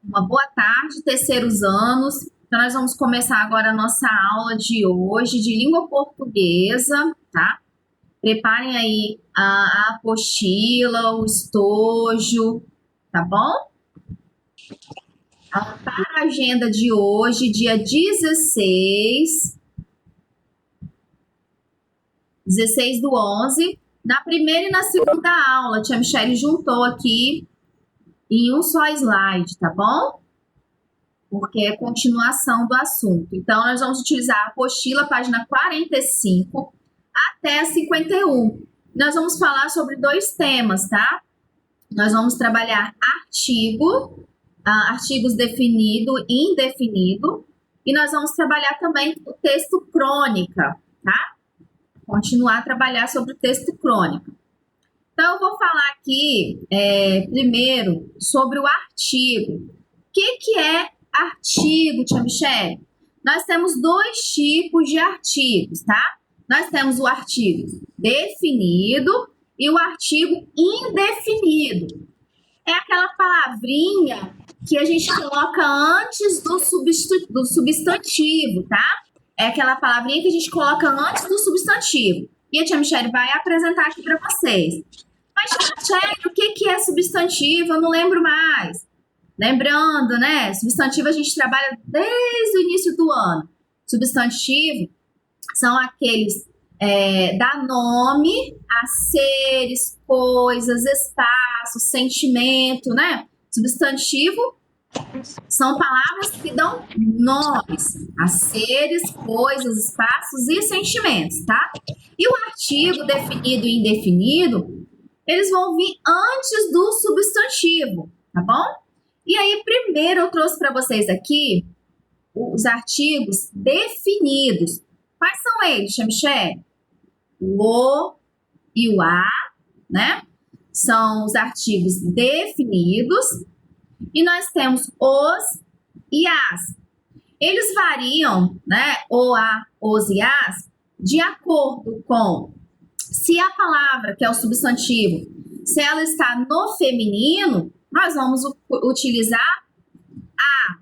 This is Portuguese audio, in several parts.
Uma boa tarde, terceiros anos. Então, nós vamos começar agora a nossa aula de hoje de língua portuguesa, tá? Preparem aí a apostila, o estojo, tá bom? Para a agenda de hoje, dia 16 do 11, na primeira e na segunda aula, a tia Michele juntou aqui em um só slide, tá bom? Porque é continuação do assunto. Então, nós vamos utilizar a apostila, página 45 até 51. Nós vamos falar sobre dois temas, tá? Nós vamos trabalhar artigos definido e indefinido, e nós vamos trabalhar também o texto crônica, tá? Continuar a trabalhar sobre o texto crônica. Então, eu vou falar aqui, primeiro, sobre o artigo. O que é artigo, tia Michele? Nós temos dois tipos de artigos, tá? Nós temos o artigo definido e o artigo indefinido. É aquela palavrinha que a gente coloca antes do substantivo, tá? É aquela palavrinha que a gente coloca antes do substantivo. E a tia Michele vai apresentar aqui para vocês. Mas, tia Michele, o que é substantivo? Eu não lembro mais. Lembrando, né? Substantivo a gente trabalha desde o início do ano. Substantivo são aqueles dá nome a seres, coisas, espaços, sentimento, né? Substantivo são palavras que dão nomes a seres, coisas, espaços e sentimentos, tá? E o artigo definido e indefinido, eles vão vir antes do substantivo, tá bom? E aí, primeiro eu trouxe para vocês aqui os artigos definidos. Quais são eles, tia Michele? O e o a, né? São os artigos definidos. E nós temos os e as. Eles variam, né? O, a, os e as, de acordo com se a palavra, que é o substantivo, se ela está no feminino, nós vamos utilizar a,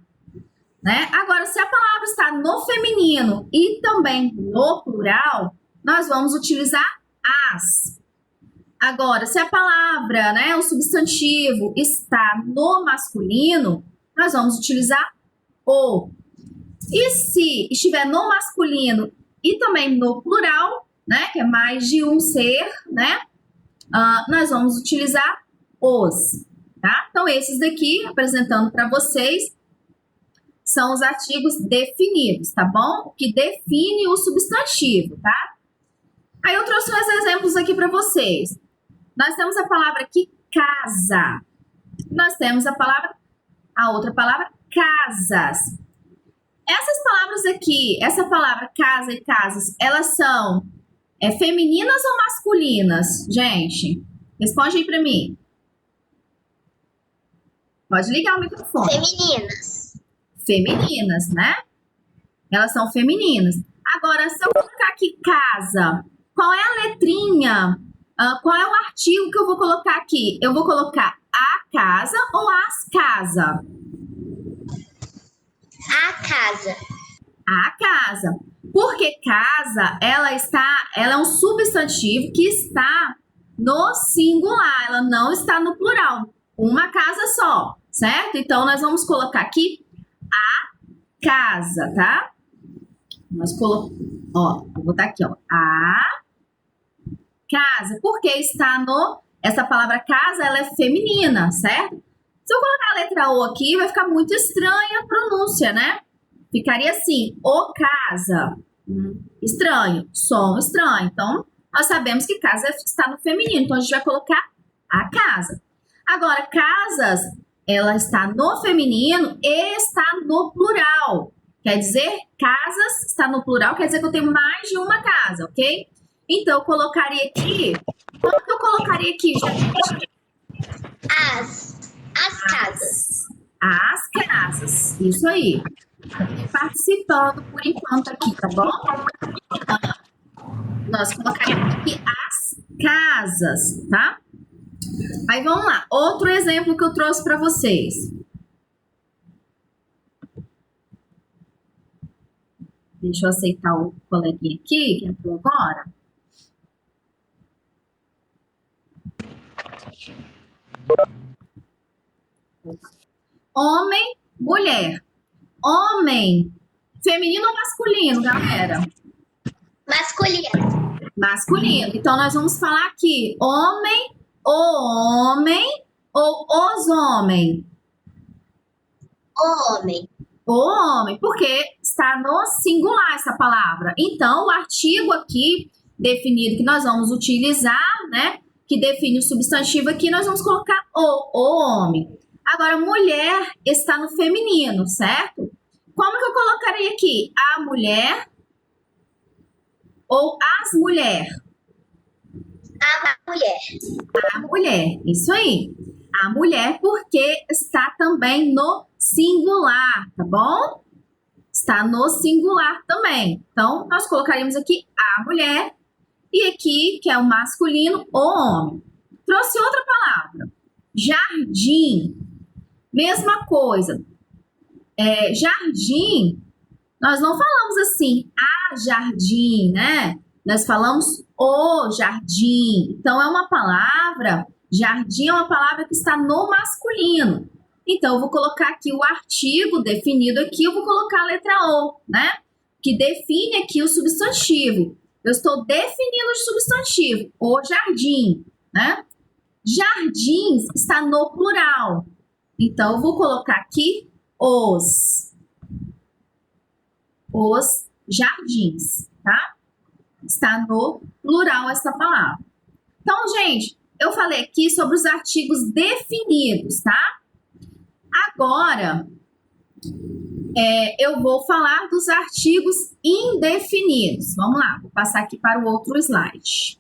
né? Agora, se a palavra está no feminino e também no plural, nós vamos utilizar as. Agora, se a palavra, né, o substantivo, está no masculino, nós vamos utilizar o. E se estiver no masculino e também no plural, né, que é mais de um ser, né, nós vamos utilizar os, tá? Então, esses daqui, apresentando para vocês, são os artigos definidos, tá bom? O que define o substantivo, tá? Aí eu trouxe uns exemplos aqui para vocês. Nós temos a palavra aqui, casa. Nós temos a outra palavra, casas. Essas palavras aqui, essa palavra casa e casas, elas são femininas ou masculinas? Gente, responde aí para mim. Pode ligar o microfone. Femininas. Femininas, né? Elas são femininas. Agora, se eu colocar aqui casa, qual é a letrinha? Qual é o artigo que eu vou colocar aqui? Eu vou colocar a casa ou as casa? A casa. A casa. Porque casa, ela é um substantivo que está no singular, ela não está no plural. Uma casa só, certo? Então, nós vamos colocar aqui a casa, tá? Nós colocamos, vou botar aqui, a casa, porque está essa palavra casa, ela é feminina, certo? Se eu colocar a letra O aqui, vai ficar muito estranha a pronúncia, né? Ficaria assim, o casa. Estranho, som estranho. Então, nós sabemos que casa está no feminino, então a gente vai colocar a casa. Agora, casas, ela está no feminino e está no plural. Quer dizer, casas está no plural, quer dizer que eu tenho mais de uma casa, ok? Então, eu colocaria aqui... Como que eu colocaria aqui, gente? As casas. As casas. Isso aí. Participando por enquanto aqui, tá bom? Nós colocaríamos aqui as casas, tá? Aí, vamos lá. Outro exemplo que eu trouxe para vocês. Deixa eu aceitar o coleguinha aqui, que entrou agora. Homem, mulher. Homem, feminino ou masculino, galera? Masculino. Masculino. Então, nós vamos falar aqui homem, o homem ou os homens. Homem. O homem, porque está no singular essa palavra. Então, o artigo aqui definido que nós vamos utilizar, né? Que define o substantivo aqui, nós vamos colocar o homem. Agora, mulher está no feminino, certo? Como que eu colocaria aqui? A mulher ou as mulheres? A mulher. A mulher, isso aí. A mulher, porque está também no singular, tá bom? Está no singular também. Então, nós colocaríamos aqui a mulher e aqui, que é o masculino, o homem. Trouxe outra palavra. Jardim. Mesma coisa. Jardim, nós não falamos assim, a jardim, né? Nós falamos o jardim. Então, é uma palavra, jardim é uma palavra que está no masculino. Então, eu vou colocar aqui o artigo definido aqui, eu vou colocar a letra O, né? Que define aqui o substantivo. Eu estou definindo o substantivo, o jardim, né? Jardins está no plural. Então, eu vou colocar aqui os jardins, tá? Está no plural essa palavra. Então, gente, eu falei aqui sobre os artigos definidos, tá? Agora, eu vou falar dos artigos indefinidos. Vamos lá, vou passar aqui para o outro slide.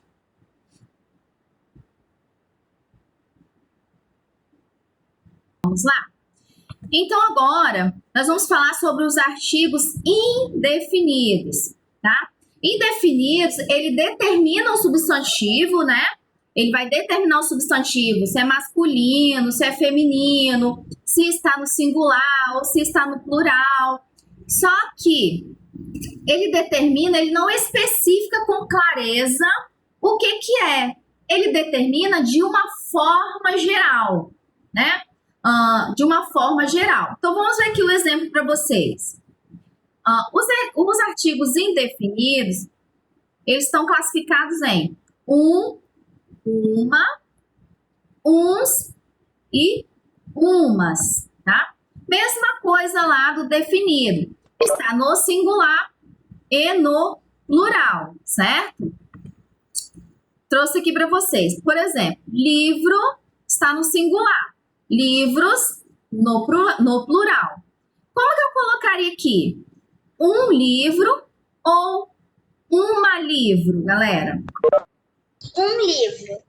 Vamos lá? Então, agora, nós vamos falar sobre os artigos indefinidos, tá? Indefinidos, ele determina o substantivo, né? Ele vai determinar o substantivo, se é masculino, se é feminino, se está no singular ou se está no plural. Só que ele determina, ele não especifica com clareza o que é. Ele determina de uma forma geral, né? De uma forma geral. Então, vamos ver aqui o exemplo para vocês. Os artigos indefinidos, eles estão classificados em uma, uns e umas, tá? Mesma coisa lá do definido. Está no singular e no plural, certo? Trouxe aqui para vocês. Por exemplo, livro está no singular. Livros no plural. Como que eu colocaria aqui? Um livro ou uma livro, galera? Um livro.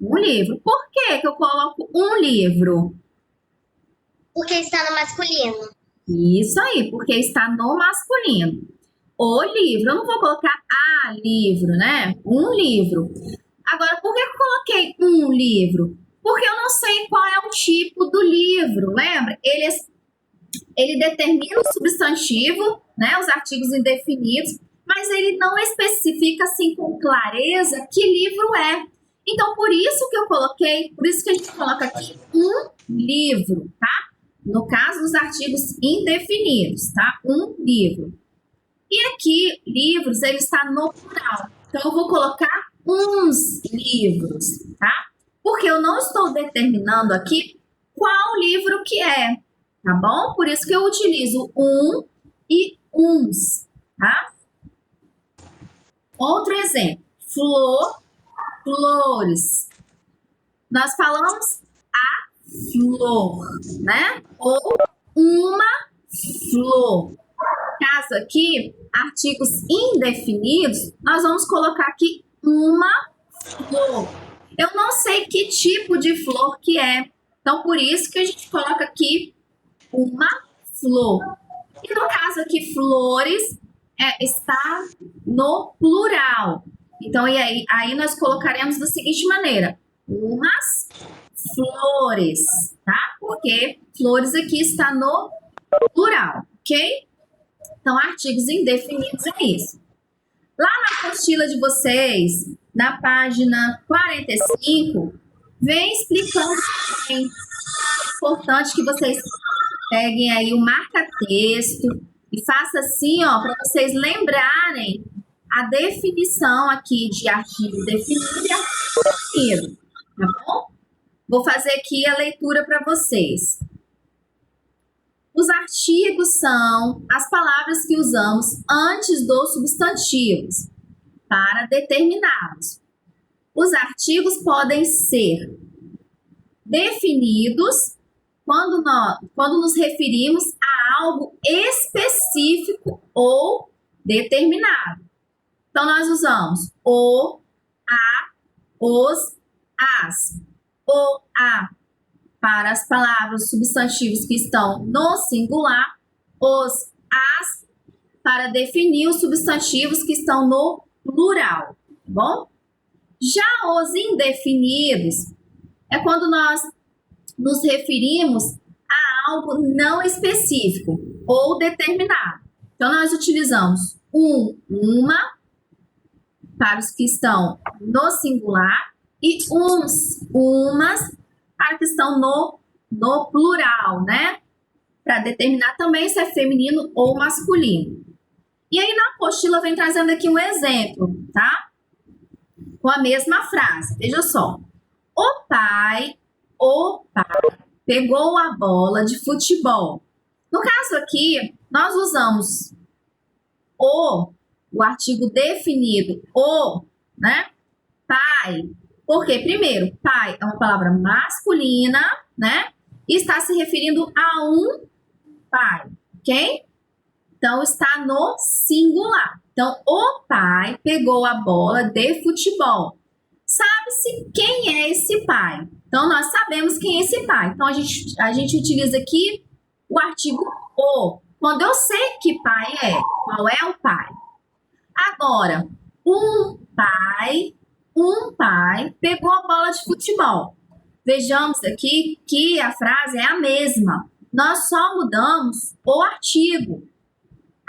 Um livro. Por que que eu coloco um livro? Porque está no masculino. Isso aí, porque está no masculino. O livro. Eu não vou colocar a livro, né? Um livro. Agora, por que eu coloquei um livro? Porque eu não sei qual é o tipo do livro, lembra? Ele determina o substantivo, né? Os artigos indefinidos, mas ele não especifica assim com clareza que livro é. Então, por isso que eu coloquei, por isso que a gente coloca aqui um livro, tá? No caso dos artigos indefinidos, tá? Um livro. E aqui, livros, ele está no plural. Então, eu vou colocar uns livros, tá? Porque eu não estou determinando aqui qual livro que é, tá bom? Por isso que eu utilizo um e uns, tá? Outro exemplo, flores. Nós falamos a flor, né? Ou uma flor. Caso aqui, artigos indefinidos, nós vamos colocar aqui uma flor. Eu não sei que tipo de flor que é. Então, por isso que a gente coloca aqui uma flor. E no caso aqui, flores está no plural. Então, e aí nós colocaremos da seguinte maneira. Umas flores, tá? Porque flores aqui está no plural, ok? Então, artigos indefinidos é isso. Lá na apostila de vocês, na página 45, vem explicando também. É importante que vocês peguem aí o marca-texto e faça assim, ó, para vocês lembrarem a definição aqui de artigo definido e artigo indefinido, tá bom? Vou fazer aqui a leitura para vocês. Os artigos são as palavras que usamos antes dos substantivos para determiná-los. Os artigos podem ser definidos quando nos referimos a algo específico ou determinado. Então, nós usamos o, a, os, as. O, a para as palavras, substantivos que estão no singular, os, as para definir os substantivos que estão no plural, tá bom? Já os indefinidos é quando nós nos referimos a algo não específico ou determinado. Então, nós utilizamos uma para os que estão no singular e uns, umas para que estão no plural, né? Para determinar também se é feminino ou masculino. E aí, na apostila, vem trazendo aqui um exemplo, tá? Com a mesma frase. Veja só. O pai pegou a bola de futebol. No caso aqui, nós usamos o artigo definido, né? Pai. Porque, primeiro, pai é uma palavra masculina, né? E está se referindo a um pai, ok? Então, está no singular. Então, o pai pegou a bola de futebol. Sabe-se quem é esse pai? Então, nós sabemos quem é esse pai. Então, a gente utiliza aqui o artigo o. Quando eu sei que pai é, qual é o pai? Agora, um pai pegou a bola de futebol. Vejamos aqui que a frase é a mesma. Nós só mudamos o artigo.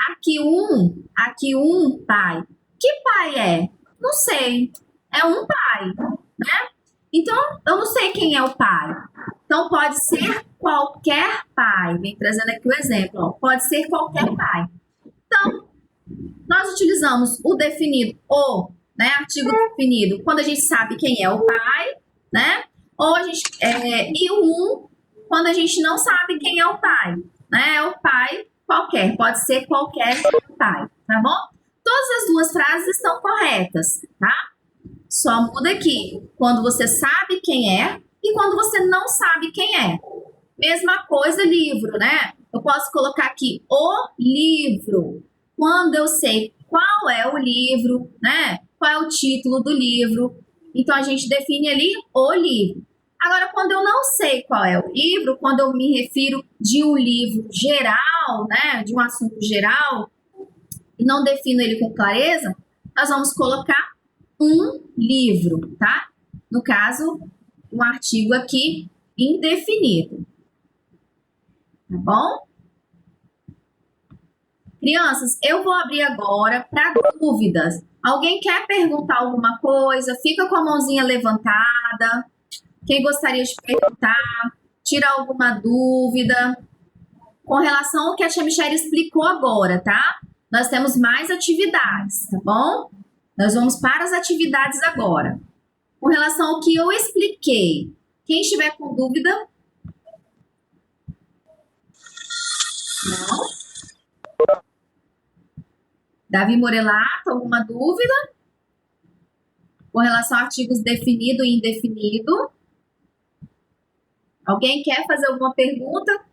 Aqui um pai. Que pai é? Não sei. É um pai, né? Então, eu não sei quem é o pai. Então, pode ser qualquer pai. Vem trazendo aqui o exemplo. Ó. Pode ser qualquer pai. Então, nós utilizamos o definido, né? Artigo definido, quando a gente sabe quem é o pai, né? Ou a gente, e o quando a gente não sabe quem é o pai, né? É o pai qualquer, pode ser qualquer pai, tá bom? Todas as duas frases estão corretas, tá? Só muda aqui, quando você sabe quem é e quando você não sabe quem é. Mesma coisa, livro, né? Eu posso colocar aqui o livro. Quando eu sei qual é o livro, né? Qual é o título do livro. Então, a gente define ali o livro. Agora, quando eu não sei qual é o livro, quando eu me refiro de um livro geral, né? De um assunto geral, e não defino ele com clareza, nós vamos colocar um livro, tá? No caso, um artigo aqui indefinido. Tá bom? Crianças, eu vou abrir agora para dúvidas. Alguém quer perguntar alguma coisa? Fica com a mãozinha levantada. Quem gostaria de perguntar? Tirar alguma dúvida? Com relação ao que a tia Michelle explicou agora, tá? Nós temos mais atividades, tá bom? Nós vamos para as atividades agora. Com relação ao que eu expliquei, quem estiver com dúvida? Não? Davi Morelato, alguma dúvida? Com relação a artigos definido e indefinido? Alguém quer fazer alguma pergunta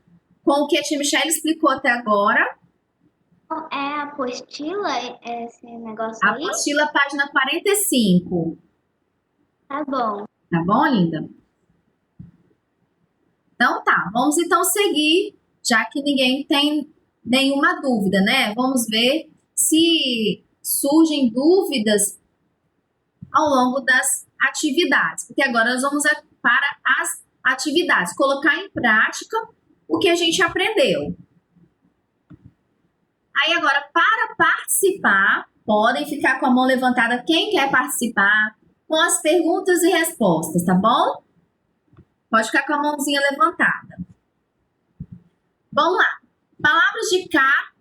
com o que a tia Michelle explicou até agora? É a apostila, esse negócio A aí? apostila, página 45. Tá bom. Tá bom, linda? Então tá, vamos então seguir, já que ninguém tem nenhuma dúvida, né? Vamos ver se surgem dúvidas ao longo das atividades. Porque agora nós vamos para as atividades, colocar em prática o que a gente aprendeu. Aí agora, para participar, podem ficar com a mão levantada quem quer participar com as perguntas e respostas, tá bom? Pode ficar com a mãozinha levantada. Vamos lá. Palavras de cá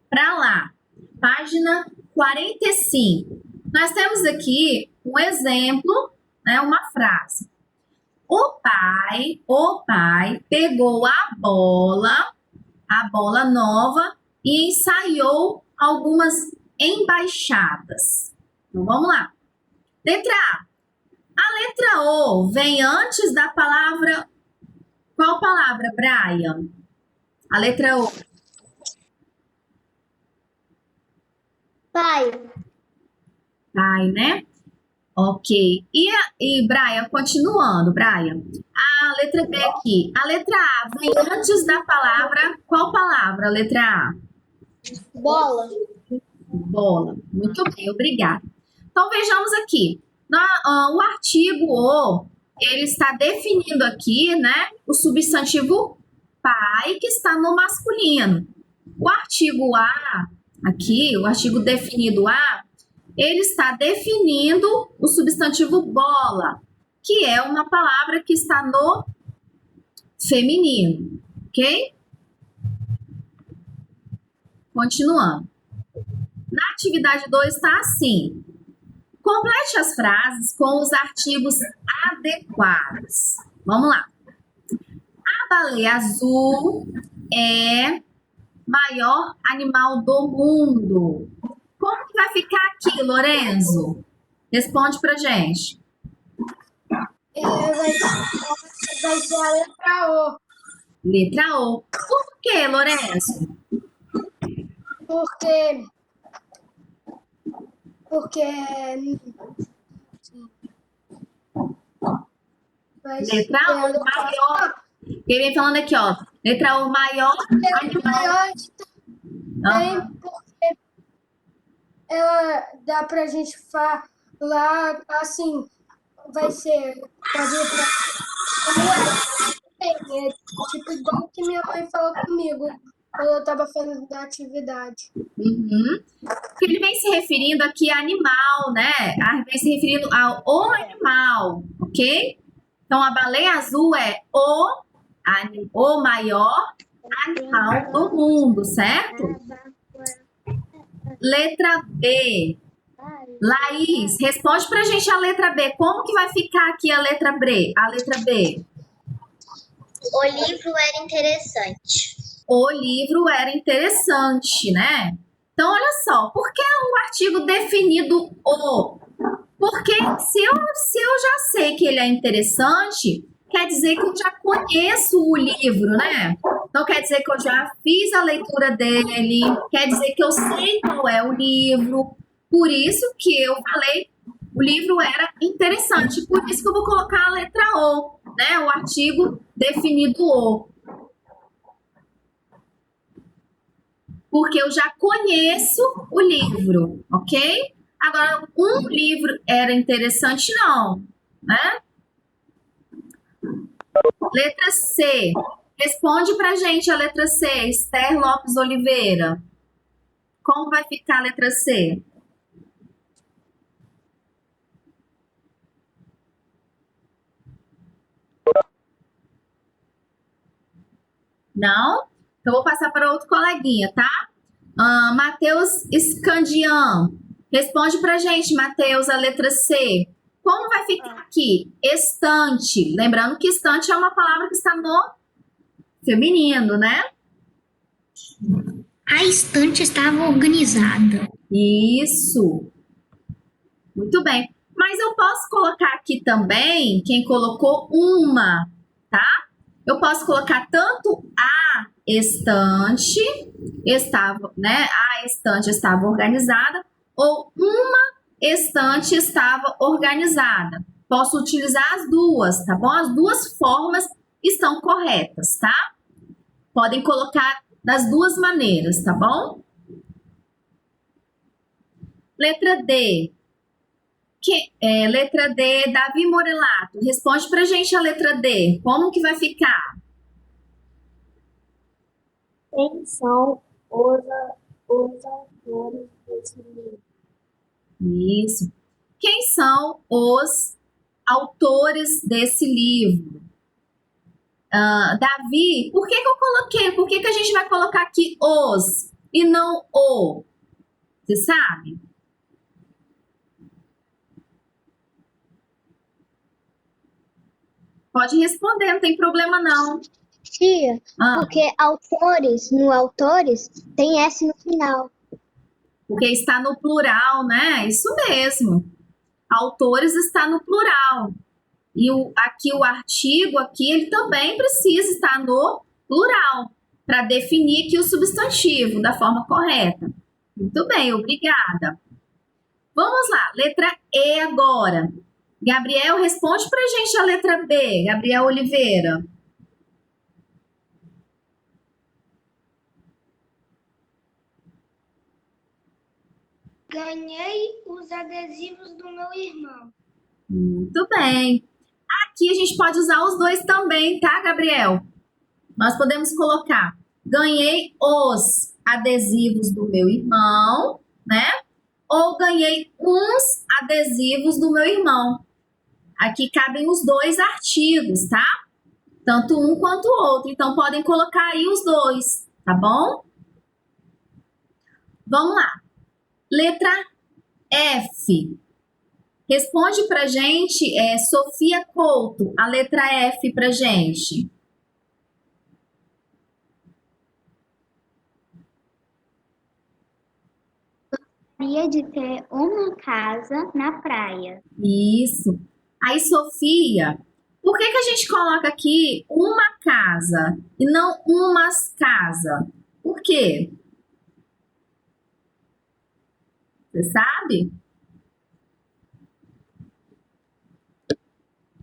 para lá. Página 45. Nós temos aqui um exemplo, né, uma frase. O pai pegou a bola nova e ensaiou algumas embaixadas. Então, vamos lá. Letra A. A letra O vem antes da palavra... Qual palavra, Brian? A letra O. Pai. Pai, né? Ok. E Brian, continuando, Brian. A letra B aqui. A letra A vem antes da palavra... Qual palavra, a letra A? Bola. Bola. Muito bem, obrigada. Então, vejamos aqui. O artigo O, ele está definindo aqui, né, o substantivo pai, que está no masculino. O artigo A, aqui, o artigo definido A, ele está definindo o substantivo bola, que é uma palavra que está no feminino, ok? Continuando. Na atividade 2 está assim. Complete as frases com os artigos adequados. Vamos lá. A baleia azul é maior animal do mundo. Como que vai ficar aqui, Lorenzo? Responde pra gente. Vai ser a letra O. Letra O. Por que, Lorenzo? Porque Letra O, maior. Ele vem falando aqui, ó. Letra O, maior animal. Também porque ela dá pra gente falar assim, vai ser é tipo igual que minha mãe falou comigo quando eu tava fazendo da atividade. Uhum. Ele vem se referindo aqui a animal, né? Vem se referindo ao o animal, ok? Então, a baleia azul é o maior animal do mundo, certo? Letra B. Laís, responde pra gente a letra B. Como que vai ficar aqui a letra B? A letra B. O livro era interessante. O livro era interessante, né? Então, olha só, por que o artigo definido o? Porque se eu já sei que ele é interessante, quer dizer que eu já conheço o livro, né? Então, quer dizer que eu já fiz a leitura dele, quer dizer que eu sei qual é o livro. Por isso que eu falei, o livro era interessante. Por isso que eu vou colocar a letra O, né? O artigo definido O. Porque eu já conheço o livro, ok? Agora, um livro era interessante, não, né? Letra C. Responde pra gente a letra C, Esther Lopes Oliveira. Como vai ficar a letra C? Não? Então, vou passar para outro coleguinha, tá? Matheus Scandian. Responde pra gente, Matheus, a letra C. Como vai ficar aqui? Estante. Lembrando que estante é uma palavra que está no feminino, né? A estante estava organizada. Isso. Muito bem. Mas eu posso colocar aqui também quem colocou uma, tá? Eu posso colocar tanto a estante estava, né? A estante estava organizada ou uma estante estava organizada. Posso utilizar as duas, tá bom? As duas formas estão corretas, tá? Podem colocar das duas maneiras, tá bom? Letra D. Letra D, Davi Morelato. Responde pra gente a letra D. Como que vai ficar? Quem são os Os autores desse livro. Isso. Quem são os autores desse livro? Davi, por que eu coloquei? Por que a gente vai colocar aqui os e não o? Você sabe? Pode responder, não tem problema não. Tia, porque autores, no autores, tem S no final. Porque está no plural, né? Isso mesmo. Autores está no plural. E aqui o artigo, aqui, ele também precisa estar no plural, para definir aqui o substantivo da forma correta. Muito bem, obrigada. Vamos lá, letra E agora. Gabriel, responde pra gente a letra B. Gabriel Oliveira. Ganhei os adesivos do meu irmão. Muito bem. Aqui a gente pode usar os dois também, tá, Gabriel? Nós podemos colocar: ganhei os adesivos do meu irmão, né? Ou ganhei uns adesivos do meu irmão. Aqui cabem os dois artigos, tá? Tanto um quanto o outro. Então, podem colocar aí os dois, tá bom? Vamos lá. Letra F. Responde pra gente, Sofia Couto, a letra F pra gente. Gostaria de ter uma casa na praia. Isso. Aí, Sofia, por que a gente coloca aqui uma casa e não umas casas? Por quê? Você sabe?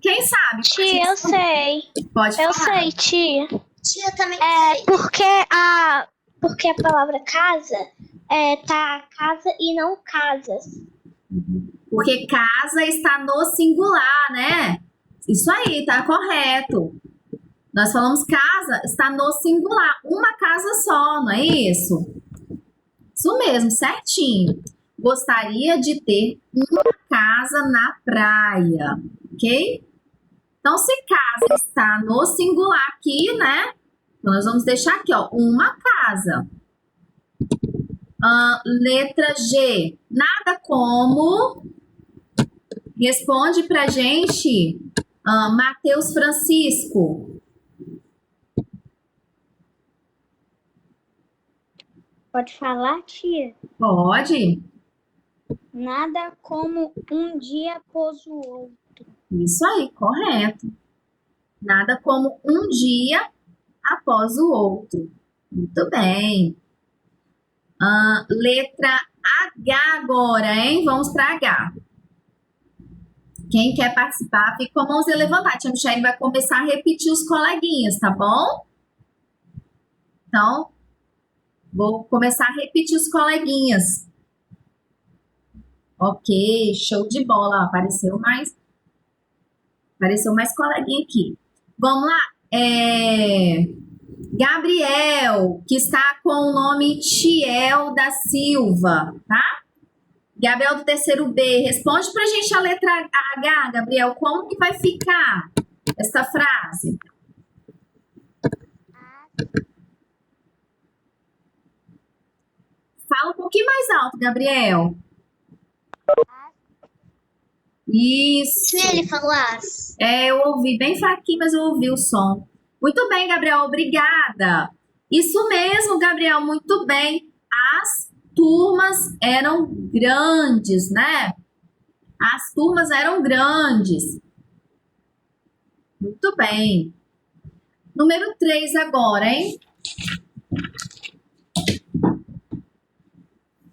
Quem sabe? Tia, eu sei. Pode Eu falar. sei, tia. Tia, também É porque a palavra casa tá casa e não casas. Porque casa está no singular, né? Isso aí, tá correto. Nós falamos casa está no singular. Uma casa só, não é isso? Isso mesmo, certinho. Gostaria de ter uma casa na praia, ok? Então, se casa está no singular aqui, né? Então, nós vamos deixar aqui, ó, uma casa. Letra G. Nada como. Responde pra gente, Matheus Francisco. Pode falar, tia? Pode? Nada como um dia após o outro. Isso aí, correto. Nada como um dia após o outro. Muito bem. Letra H agora, hein? Vamos para H. Quem quer participar, fica com a mãozinha levantada. A tia Michelle vai começar a repetir os coleguinhas, tá bom? Então, vou começar a repetir os coleguinhas. Ok, show de bola. Apareceu mais coleguinha aqui. Vamos lá. Gabriel, que está com o nome Tiel da Silva, tá? Gabriel do terceiro B, responde pra gente a letra H, Gabriel. Como que vai ficar essa frase? Fala um pouquinho mais alto, Gabriel. Isso. Se ele falasse. Eu ouvi bem fraquinho, mas eu ouvi o som. Muito bem, Gabriel, obrigada. Isso mesmo, Gabriel, muito bem. As turmas eram grandes, né? As turmas eram grandes. Muito bem. Número 3 agora, hein?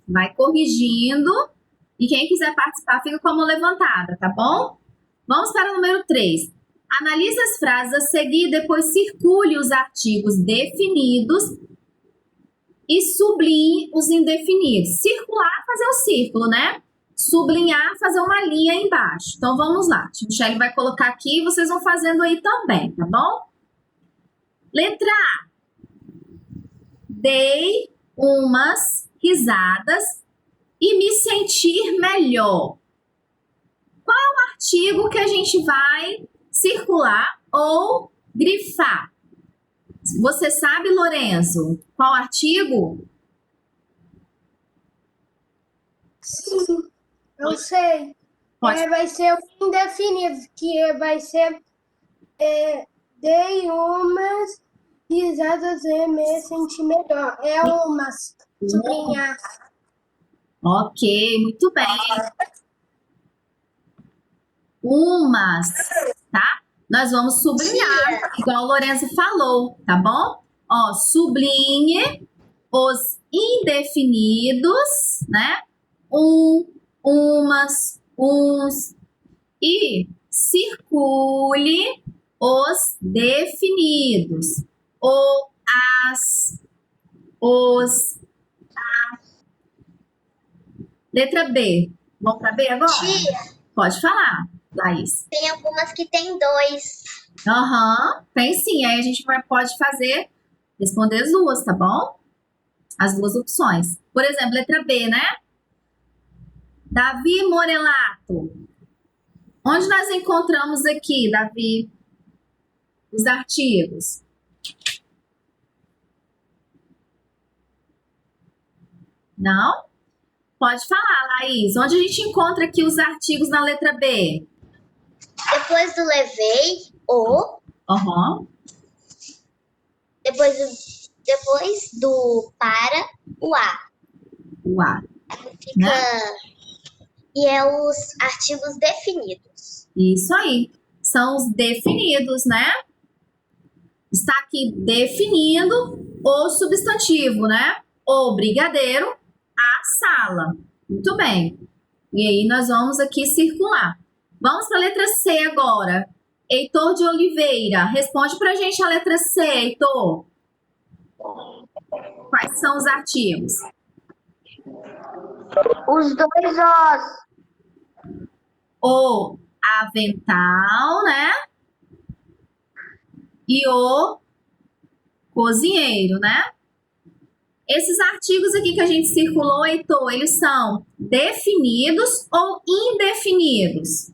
Vai corrigindo. E quem quiser participar, fica com a mão levantada, tá bom? Vamos para o número 3. Analise as frases a seguir e depois circule os artigos definidos e sublinhe os indefinidos. Circular, fazer o círculo, né? Sublinhar, fazer uma linha embaixo. Então, vamos lá. A Michelle vai colocar aqui e vocês vão fazendo aí também, tá bom? Letra A. Dei umas risadas e me sentir melhor. Qual é o artigo que a gente vai circular ou grifar? Você sabe, Lorenzo, qual artigo? Sim, eu sei. Pode. Vai ser o indefinido, que vai ser dei umas risadas e me senti melhor. É umas, sublinhar. Ok, muito bem. Umas, tá? Nós vamos sublinhar, igual o Lorenzo falou, tá bom? Ó, sublinhe os indefinidos, né? Umas, uns. E circule os definidos. O, as, os. Letra B. Vamos para B agora? Tia, Pode falar, Laís. tem algumas que tem 2. Aham, tem sim. Aí a gente pode responder as duas, tá bom? As duas opções. Por exemplo, letra B, né? Davi Morelato. Onde nós encontramos aqui, Davi, os artigos? Não? Pode falar, Laís. Onde a gente encontra aqui os artigos na letra B? Depois do levei, o. Aham. Depois do para, o a. O A. Fica. Né? E é os artigos definidos. Isso aí. São os definidos, né? Está aqui definindo o substantivo, né? O brigadeiro, a sala. Muito bem. E aí nós vamos aqui circular. Vamos para a letra C agora. Heitor de Oliveira. Responde para a gente a letra C, Heitor. Quais são os artigos? Os 2 os. O avental, né? E o cozinheiro, né? Esses artigos aqui que a gente circulou, Heitor, eles são definidos ou indefinidos?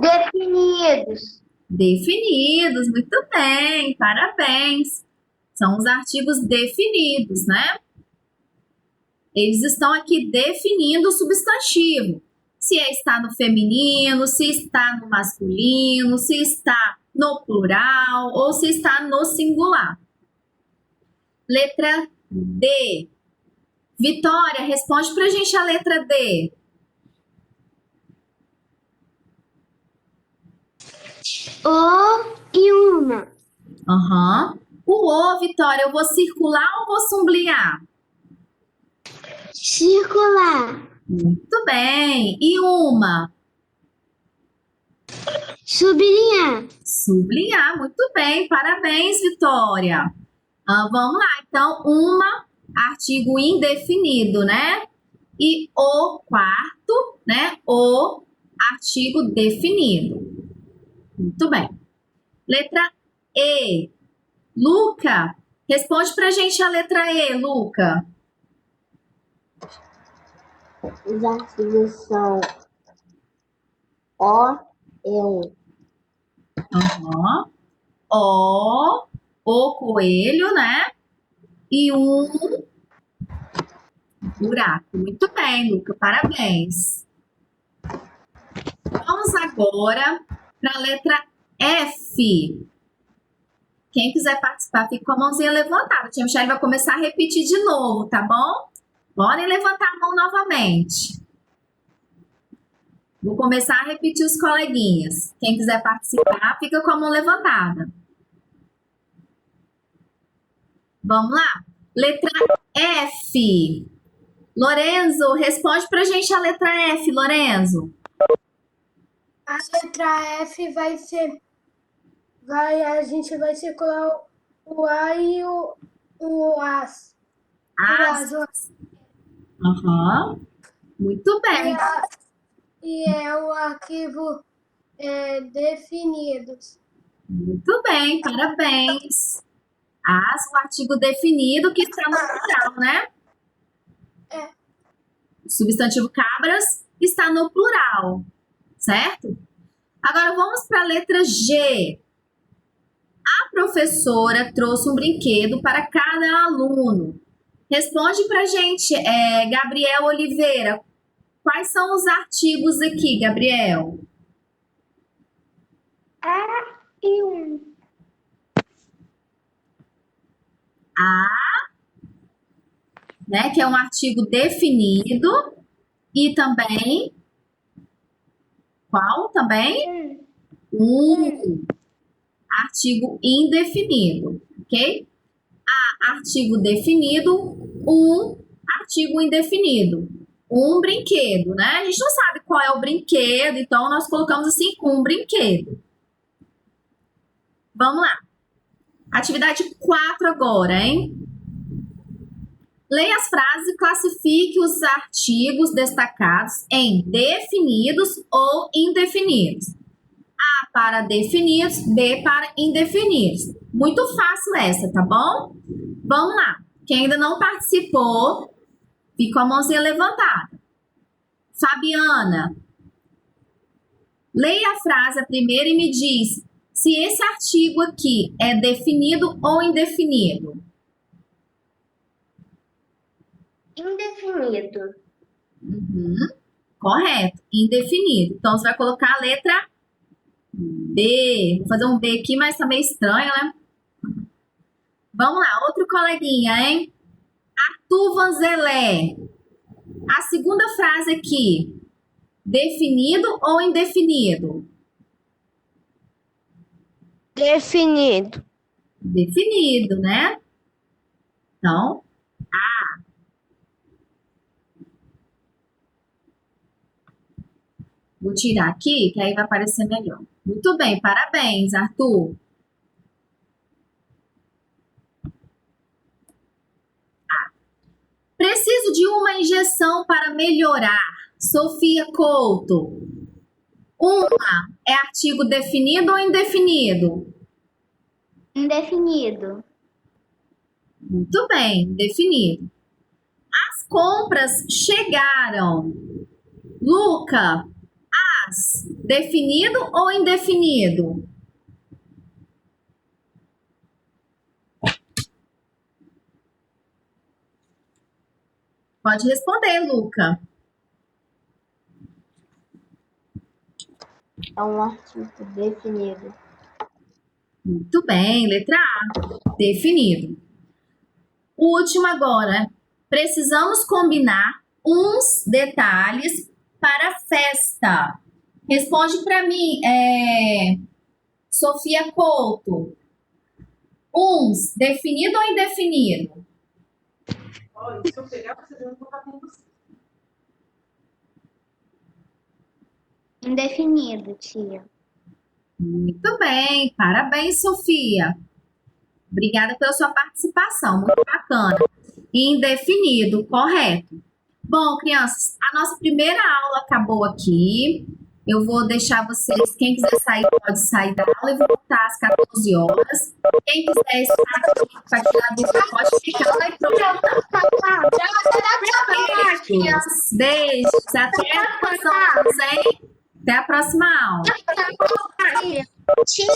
Definidos. Definidos, muito bem, parabéns. São os artigos definidos, né? Eles estão aqui definindo o substantivo. Se está no feminino, se está no masculino, se está no plural ou se está no singular. Letra D. Vitória, responde pra gente a letra D. O e uma. Aham. O, Vitória, eu vou circular ou vou sublinhar? Circular. Muito bem. E uma? Sublinhar. Sublinhar. Muito bem. Parabéns, Vitória. Vamos lá. Então, uma, artigo indefinido, né? E o quarto, né? O artigo definido. Muito bem. Letra E. Luca, responde pra gente a letra E, Luca. Os artigos são O e um. Aham. O coelho, né? E um buraco. Muito bem, Luca, parabéns. Vamos agora para a letra F. Quem quiser participar, fica com a mãozinha levantada. A tia Michelle vai começar a repetir de novo, tá bom? Podem levantar a mão novamente. Vou começar a repetir os coleguinhas. Quem quiser participar, fica com a mão levantada. Vamos lá? Letra F. Lorenzo, responde pra gente a letra F, Lorenzo. A letra F vai ser. A gente vai circular o A e o AS. As. Aham. Muito bem. E é o arquivo definidos. Muito bem, parabéns. O artigo definido que está no plural, né? É. O substantivo cabras está no plural, certo? Agora vamos para a letra G. A professora trouxe um brinquedo para cada aluno. Responde pra gente, Gabriel Oliveira. Quais são os artigos aqui, Gabriel? E um. Né, que é um artigo definido. E também... Qual também? Artigo indefinido, ok? Artigo definido, artigo indefinido. Um brinquedo, né? A gente não sabe qual é o brinquedo, então nós colocamos assim, um brinquedo. Vamos lá. Atividade 4 agora, hein? Leia as frases e classifique os artigos destacados em definidos ou indefinidos. A para definidos, B para indefinidos. Muito fácil essa, tá bom? Vamos lá. Quem ainda não participou, fica com a mãozinha levantada. Fabiana, leia a frase a primeira e me diz se esse artigo aqui é definido ou indefinido. Indefinido. Correto, indefinido. Então, você vai colocar a letra B. Vou fazer um B aqui, mas tá meio estranho, né? Vamos lá, outro coleguinha, hein? Arthur Vanzelé. A segunda frase aqui. Definido ou indefinido? Definido. Definido, né? Então, vou tirar aqui, que aí vai aparecer melhor. Muito bem, parabéns, Arthur. Preciso de uma injeção para melhorar. Sofia Couto. Uma é artigo definido ou indefinido? Indefinido. Muito bem, definido. As compras chegaram. Luca, definido ou indefinido? Pode responder, Luca. É um artigo definido. Muito bem, letra A, definido. O último agora. Precisamos combinar uns detalhes para a festa. Responde para mim, Sofia Couto. Uns, definido ou indefinido? Olha, se eu pegar, vocês vão colocar com você. Indefinido, tia. Muito bem, parabéns, Sofia. Obrigada pela sua participação, muito bacana. Indefinido, correto. Bom, crianças, a nossa primeira aula acabou aqui. Eu vou deixar vocês, quem quiser sair, pode sair da aula e voltar às 14 horas. Quem quiser estar aqui para tirar dúvida, pode ficar lá e procurar. Beijos, até a próxima aula, hein? Até a próxima aula. Tia.